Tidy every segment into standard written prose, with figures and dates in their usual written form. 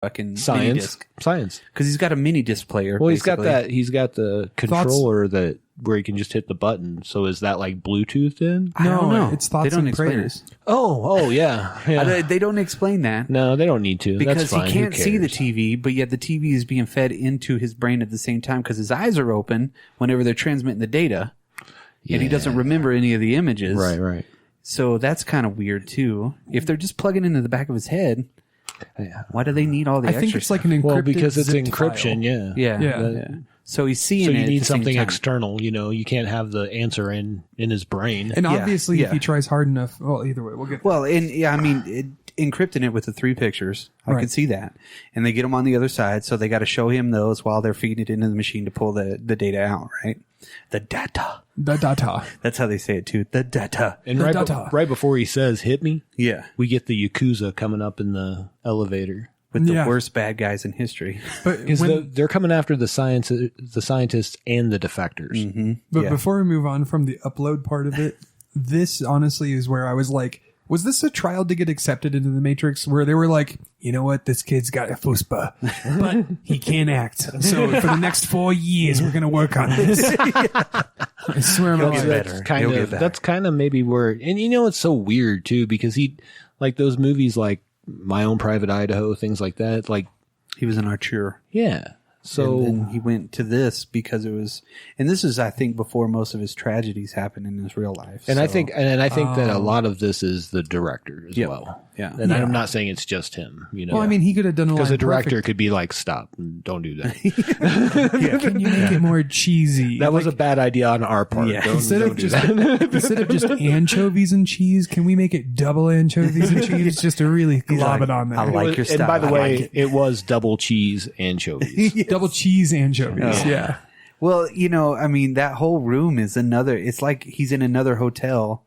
fucking mini disc. Science. Because he's got a mini disc player. Well, basically. he's got the controller where he can just hit the button. So is that like Bluetooth in? I don't know. It's thoughts and prayers. Yeah. They don't explain that. No, they don't need to. Because That's fine. he can't see the TV, but yet the TV is being fed into his brain at the same time because his eyes are open whenever they're transmitting the data. Yeah. And he doesn't remember any of the images. Right. So that's kind of weird too. If they're just plugging into the back of his head, why do they need all the extra think it's like an encrypted Well, because it's zipped encryption, file. Yeah. So he's seeing So it you at need the same something time. external, you can't have the answer in his brain. And obviously, if yeah. he tries hard enough, well, either way, we'll get. Well, and I mean, encrypting it with the 3 pictures, I could see that. And they get them on the other side, so they got to show him those while they're feeding it into the machine to pull the data out, right? The data. The data. That's how they say it too. The data. And The right before he says "hit me," Yeah. we get the Yakuza coming up in the elevator. With the worst bad guys in history. But Because they're coming after the scientists and the defectors. Mm-hmm. But before we move on from the upload part of it, this honestly is where I was like, was this a trial to get accepted into the Matrix where they were like, you know what, this kid's got a fuspa, but he can't act. So for the next 4 years, we're going to work on this. I swear He'll my get life. better. That's kind of maybe where, and it's so weird too, because he, like those movies like My Own Private Idaho, things like that, like, He was an archer. yeah. So and then he went to this because it was, and this is, I think, before most of his tragedies happened in his real life. And so. I think that a lot of this is the director as well. Yeah. And I'm not saying it's just him, Well, I mean, he could have done a line because the director perfect. could be like, stop, don't do that. Can you make it more cheesy? That was a bad idea on our part. Yeah. Instead of just anchovies and cheese, can we make it double anchovies and cheese just to really glob it on there? I like your style. And by the I way, like it was double cheese anchovies. Double cheese anchovies. Yeah. Well, I mean, that whole room is another, it's like he's in another hotel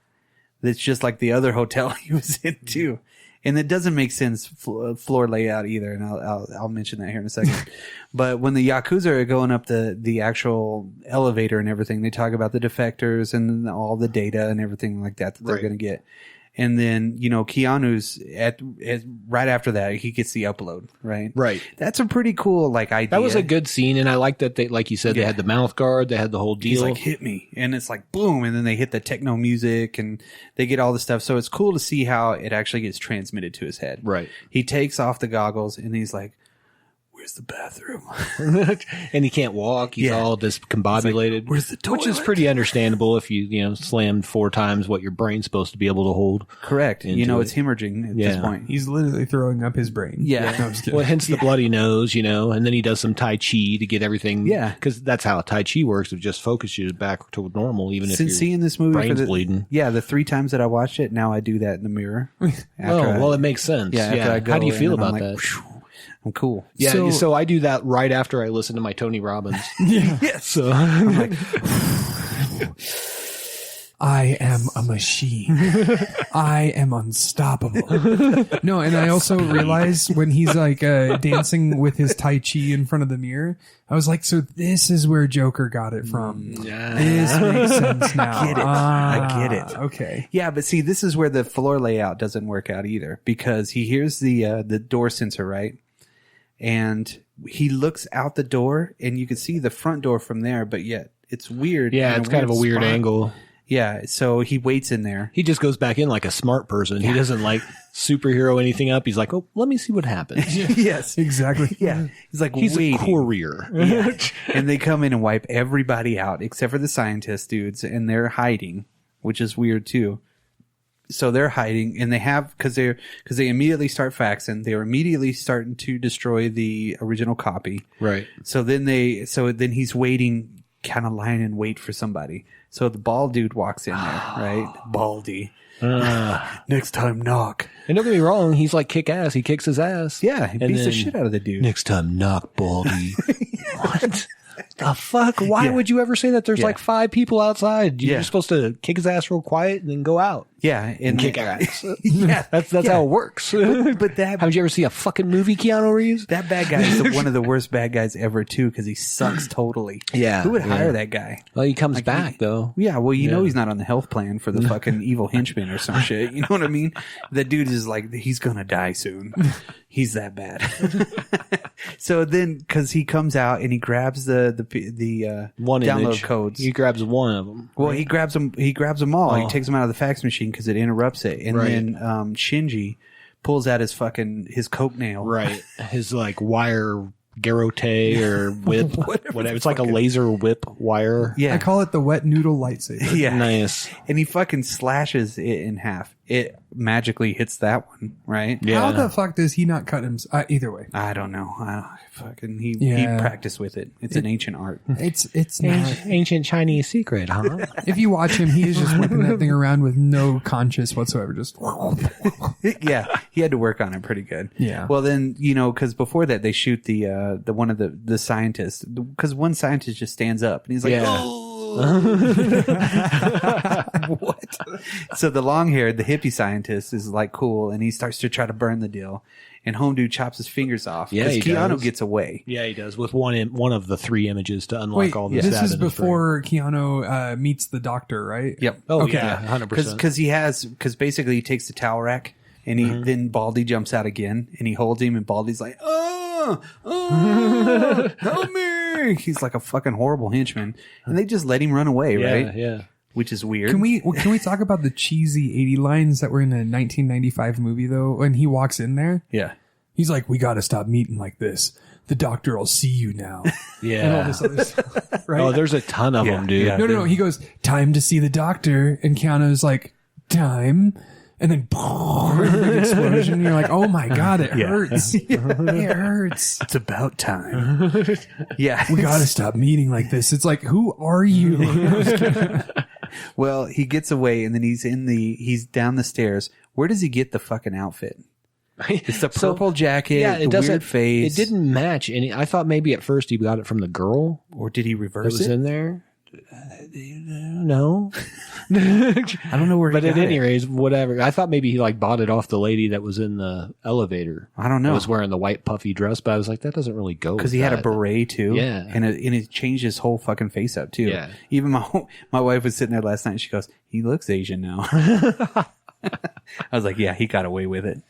that's just like the other hotel he was in too. And it doesn't make sense floor layout either. And I'll mention that here in a second. But when the Yakuza are going up the actual elevator and everything, they talk about the defectors and all the data and everything like that they're going to get. And then, Keanu's right after that, he gets the upload, right? Right. That's a pretty cool, idea. That was a good scene, and I like that they, like you said, they had the mouth guard, they had the whole deal. He's like, hit me. And it's like, boom. And then they hit the techno music and they get all the stuff. So it's cool to see how it actually gets transmitted to his head. Right. He takes off the goggles and he's like, where's the bathroom? And he can't walk. He's all discombobulated. Like, where's the toilet? Which is pretty understandable if you slammed 4 times what your brain's supposed to be able to hold. Correct. It's hemorrhaging at this point. He's literally throwing up his brain. Yeah. No, I'm just kidding. Well, hence the bloody nose, and then he does some Tai Chi to get everything. Yeah. Because that's how Tai Chi works. It just focuses you back to normal, even if Since your seeing this movie brain's bleeding. Yeah, the 3 times that I watched it, now I do that in the mirror. It makes sense. Yeah, after I go how do you in feel and I'm about like, that? I'm cool. Yeah, so I do that right after I listen to my Tony Robbins. Yes. So I'm like, I am a machine. I am unstoppable. No, and I also realized when he's like dancing with his Tai Chi in front of the mirror, I was like, so this is where Joker got it from. This makes sense now. I get it. Okay. Yeah, but see, this is where the floor layout doesn't work out either because he hears the door sensor, right? And he looks out the door and you can see the front door from there, but yet it's weird. yeah, it's kind of a weird spot. angle. Yeah, so he waits in there. He just goes back in like a smart person. He doesn't like superhero anything up. He's like, oh, let me see what happens. Yes, Exactly. yeah. He's like, He's waiting. a courier. Yeah. And they come in and wipe everybody out except for the scientist dudes, and they're hiding, which is weird too. So they're hiding, and they have because they immediately start faxing. They are immediately starting to destroy the original copy. Right. So then he's waiting, kind of lying in wait for somebody. So the bald dude walks in there, right? Baldy. Next time, knock. And don't get me wrong, he's like kick ass. He kicks his ass. Yeah, he And beats the then, shit out of the dude. Next time, knock, Baldy. What? The fuck? Why would you ever say that? There's like 5 people outside. You're just supposed to kick his ass real quiet and then go out. Yeah, And kick ass. yeah, That's how it works. but that Haven't you ever seen a fucking movie, Keanu Reeves? that bad guy is one of the worst bad guys ever too, because he sucks totally. Yeah, who would hire that guy? Well, he comes back though. Yeah, well, you know he's not on the health plan for the fucking evil henchman or some shit. You know what I mean? The dude is like, he's gonna die soon. He's that bad. So then, because he comes out and he grabs the One download image. codes. He grabs one of them. Well, he grabs them. He grabs them all. He takes them out of the fax machine because it interrupts it. And then Shinji pulls out his coke nail. Right. His like wire garrote or whip, whatever. It's like a laser whip wire. Yeah, I call it the wet noodle lightsaber. yeah, Nice. And he fucking slashes it in half. It magically hits that one, right? Yeah. How the fuck does he not cut him? Either way, I don't know. He Yeah. practiced with it. It's an ancient art. it's not. Ancient Chinese secret, huh? If you watch him, he is just whipping that thing around with no conscience whatsoever. Just Yeah, he had to work on it pretty good. Yeah. Well, then because before that they shoot the one of the scientists, because one scientist just stands up and he's like, Yeah. oh. What? So the long-haired, the hippie scientist is like cool, and he starts to try to burn the deal, and home dude chops his fingers off. Yeah, because he Keanu does. gets away. Yeah, he does with one of the 3 images to unlock wait. all the This stab is in his brain. before Keanu meets the doctor, right? Yep. Oh Okay. yeah, 100%. Because basically he takes the towel rack and he then Baldy jumps out again and he holds him and Baldy's like, oh, help me. He's like a fucking horrible henchman, and they just let him run away, right? Yeah. Which is weird. Can we talk about the cheesy 80 lines that were in a 1995 movie though? When he walks in there, Yeah. he's like, "We got to stop meeting like this. The doctor will see you now." Yeah. And all this other stuff, right? Oh, there's a ton of them, dude. yeah. No. He goes, "Time to see the doctor," and Keanu's like, "Time." And then big explosion. You're like, oh my God, it hurts. It hurts. It's about time. Yeah. We got to stop meeting like this. It's like, who are you? Well, he gets away and then he's down the stairs. Where does he get the fucking outfit? It's the purple jacket, Yeah, the it doesn't. weird face. It didn't match any. I thought maybe at first he got it from the girl Or did he that reverse was it? in there. No, I don't know where he but at got any it. rate, whatever. I thought maybe he like bought it off the lady that was in the elevator. I don't know. That was wearing the white puffy dress, but I was like, that doesn't really go Because with he had a that. beret too. Yeah. And it changed his whole fucking face up too. Yeah. Even my wife was sitting there last night and she goes, he looks Asian now. I was like, yeah, he got away with it.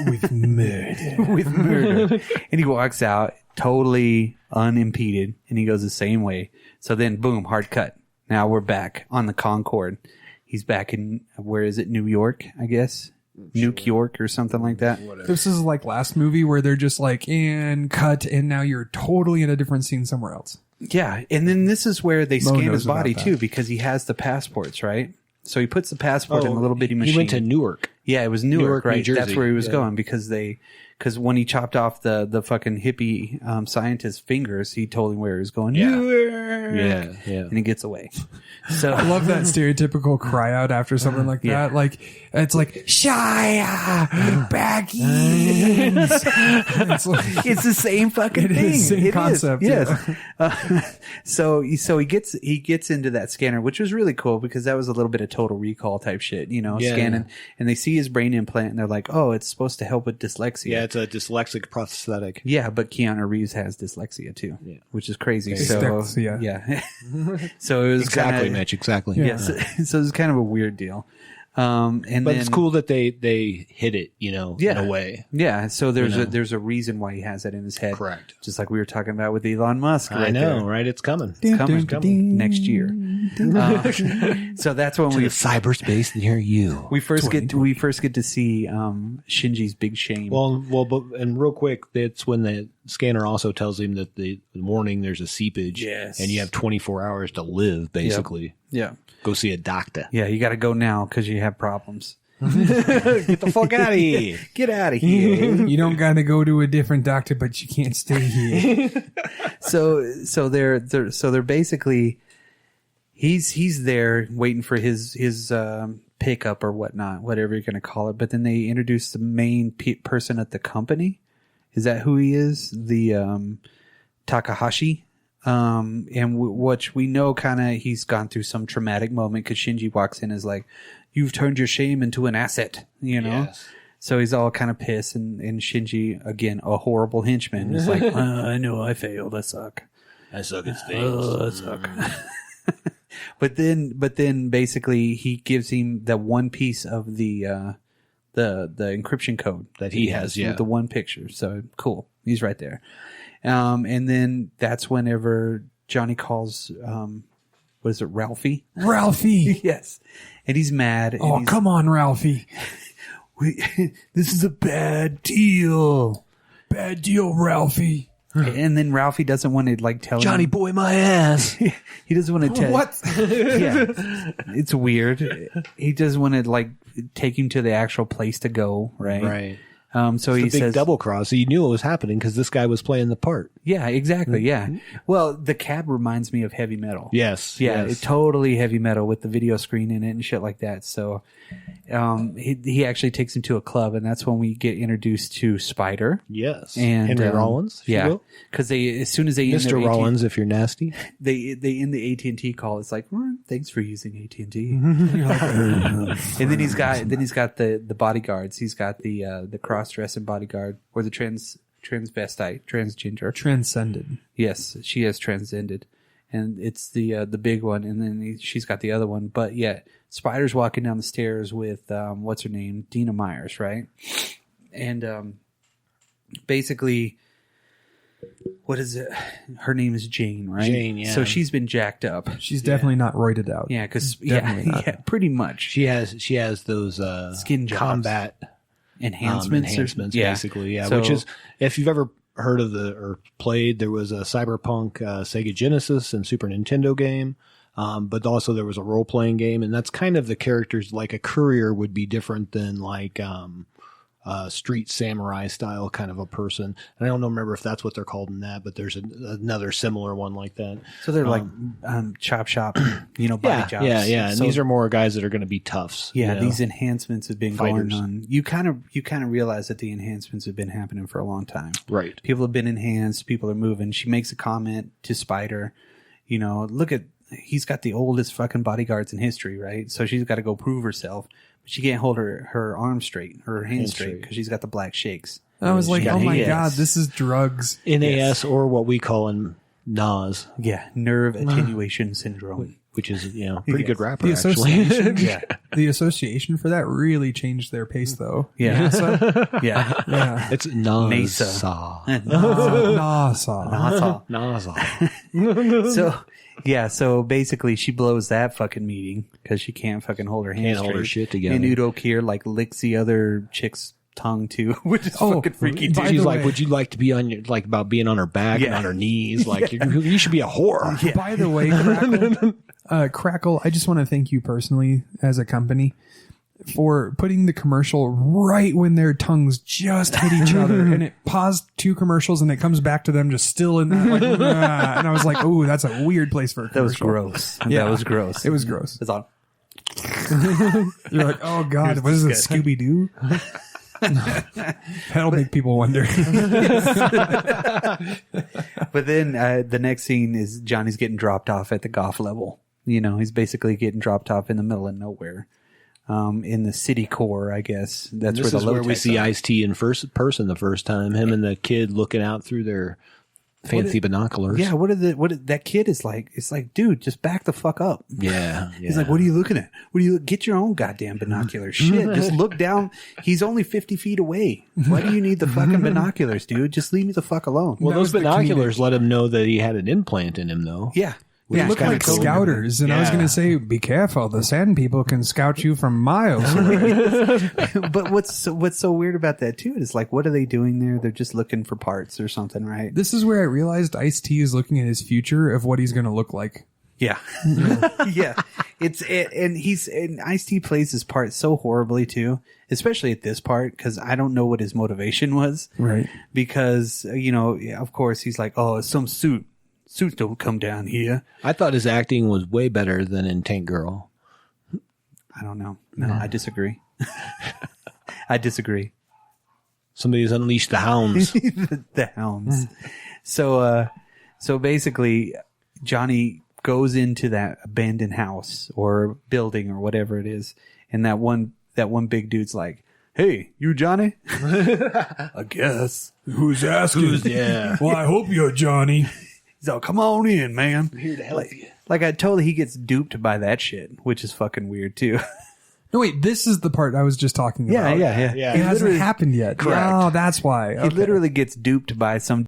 With murder. With murder. And he walks out totally unimpeded and he goes the same way. So then boom, hard cut. Now we're back on the Concorde. He's back in, where is it? New York, I guess. Nuke York or something like that. This is like last movie where they're just like, and cut, and now you're totally in a different scene somewhere else. Yeah. And then this is where they Mo scan knows his body about that. too, because he has the passports, right? So he puts the passport in a little bitty machine. He went to Newark. Yeah, it was Newark, Newark, New right? Jersey. That's where he was Yeah. going because when he chopped off the fucking hippie scientist's fingers, he told him where he was going. Yeah. Newark! Yeah. And he gets away. So I love that stereotypical cry out after something like Yeah. that. Like, it's like, Shia, back in. It's like, it's the same fucking It thing. is, same concept, Yes. So he gets into that scanner, which was really cool because that was a little bit of Total Recall type shit, Yeah. scanning, and they see his brain implant and they're like, oh, it's supposed to help with dyslexia. Yeah, it's a dyslexic prosthetic. Yeah, but Keanu Reeves has dyslexia too, which is crazy. Dyslexia. Yeah. So it was Exactly, kinda, Mitch. Exactly. Yeah. So it was kind of a weird deal. And But then, it's cool that they hit it, in a way. Yeah. So there's know? there's a reason why he has that in his head. Correct. Just like we were talking about with Elon Musk. I know, right? It's coming. It's coming next year. So that's when To the cyberspace near you. we first get to see Shinji's big shame. And real quick, that's when the scanner also tells him that the morning there's a seepage, Yes. and you have 24 hours to live. Basically, yeah. go see a doctor. Yeah, you got to go now because you have problems. Get the fuck out of here. Get out of here. you don't gotta go to a different doctor, but you can't stay here. So they're basically he's there waiting for his pickup or whatnot, whatever you're gonna call it. But then they introduce the main person at the company. Is that who he is? The Takahashi which we know kind of he's gone through some traumatic moment because Shinji walks in and is like, "You've turned your shame into an asset," you know. Yes. So he's all kind of pissed, and Shinji, again, a horrible henchman, is like, "I know I failed. I suck. I suck at things. I suck." But then basically he gives him the one piece of the encryption code That he has, yeah. with the one picture. So cool, he's right there. And then that's whenever Johnny calls, what is it, Ralphie? Ralphie. Yes, and he's mad. And Oh, come on, Ralphie. This is a bad deal. Bad deal, Ralphie. And then Ralphie doesn't want to like tell Johnny him. boy, my ass. He doesn't want to tell. What? Yeah, it's weird. He doesn't want to like take him to the actual place to go. Right. Right. So It's he a big says, double cross. So you knew it was happening because this guy was playing the part. "Yeah, exactly. Yeah. Well, the cab reminds me of heavy metal. Yes. Yeah, yes. it's totally heavy metal with the video screen in it and shit like that. So, he actually takes him to a club, and that's when we get introduced to Spider Yes. and Henry Rollins. if you Yeah, will. because as soon as they end Mr. their Rollins, if you're nasty. they end the AT&T call. It's like, thanks for using AT&T. And then he's got the bodyguards. He's got the cross-dressing bodyguard or the transvestite, transgender. Transcended. Yes, she has transcended, and it's the big one, and then she's got the other one. But yeah, Spider's walking down the stairs with what's her name, Dina Myers, right? And basically, what is it? Her name is Jane, right? Jane, yeah. So she's been jacked up. She's definitely not roided out. Yeah, because Definitely not. yeah, pretty much She has those Skin jobs. combat enhancements. basically. Yeah, So- which is, if you've ever heard of or played, there was a Cyberpunk Sega Genesis and Super Nintendo game. But also there was a role playing game, and that's kind of the characters. Like a courier would be different than like street samurai style kind of a person. And I don't remember if that's what they're called in that, but there's another similar one like that. So they're like chop shop, body jobs. Yeah. And So- these are more guys that are going to be toughs. Yeah, you know? these enhancements have been Fighters. going on. You kind of realize that the enhancements have been happening for a long time. Right. People have been enhanced. People are moving. She makes a comment to Spider. Look at, he's got the oldest fucking bodyguards in history, right? So she's got to go prove herself. But she can't hold her arm straight, her hand straight, because she's got the black shakes. I was like, She got oh my NAS. God, this is drugs. NAS, or what we call in NAS, Yeah, nerve attenuation syndrome. which is, pretty good rapper, The actually. association, Yeah, the association for that really changed their pace, though. yeah, So, yeah. yeah. It's Mesa. NASA. NASA. So basically she blows that fucking meeting because she can't fucking hold her hand Can't hold her straight. shit together. And Udo Kier like licks the other chick's tongue too, which is Oh, fucking freaky by too. She's the like, way- would you like to be on your, like about being on her back and Yeah. on her knees? Like, you should be a whore. By the way, Crackle, I just want to thank you personally as a company for putting the commercial right when their tongues just hit each other, and it paused 2 commercials and it comes back to them just still in that, like, and I was like, oh, that's a weird place for a That was commercial. gross. Yeah. That was gross. It was gross. It's on. You're like, oh God, what is it, Scooby Doo? That'll make people wonder. But then the next scene is Johnny's getting dropped off at the golf level. He's basically getting dropped off in the middle of nowhere. In the city core, I guess. That's This where is the where we low-techs see are. Ice-T in person the first time. Him and the kid looking out through their fancy binoculars. Yeah, that kid is like? It's like, dude, just back the fuck up. Yeah. He's like, what are you looking at? Get your own goddamn binoculars. Shit, just look down. He's only 50 feet away. Why do you need the fucking binoculars, dude? Just leave me the fuck alone. Well, That those was the binoculars let him know that he had an implant in him, though. Yeah. They Yeah, look kinda like cool. scouters, and I was Yeah. going to say, be careful. The sand people can scout you from miles away. But what's so weird about that too is like, what are they doing there? They're just looking for parts or something, right? This is where I realized Ice-T is looking at his future of what he's going to look like. Yeah, yeah. And Ice-T plays his part so horribly too, especially at this part because I don't know what his motivation was. Right. Because of course he's like, oh, it's some suit. Suits don't come down here. I thought his acting was way better than in Tank Girl. I don't know. No, I disagree. I disagree. Somebody's unleashed the hounds. The hounds. So So basically, Johnny goes into that abandoned house or building or whatever it is, and that one big dude's like, "Hey, you Johnny?" I guess. Who's asking? Yeah. Well, I hope you're Johnny. He's all, "Come on in, man." I'm here to help you. Like I totally he gets duped by that shit, which is fucking weird too. No, wait, this is the part I was just talking about. Yeah. Yeah. It hasn't happened yet. Correct. Oh, that's why. He Okay. literally gets duped by some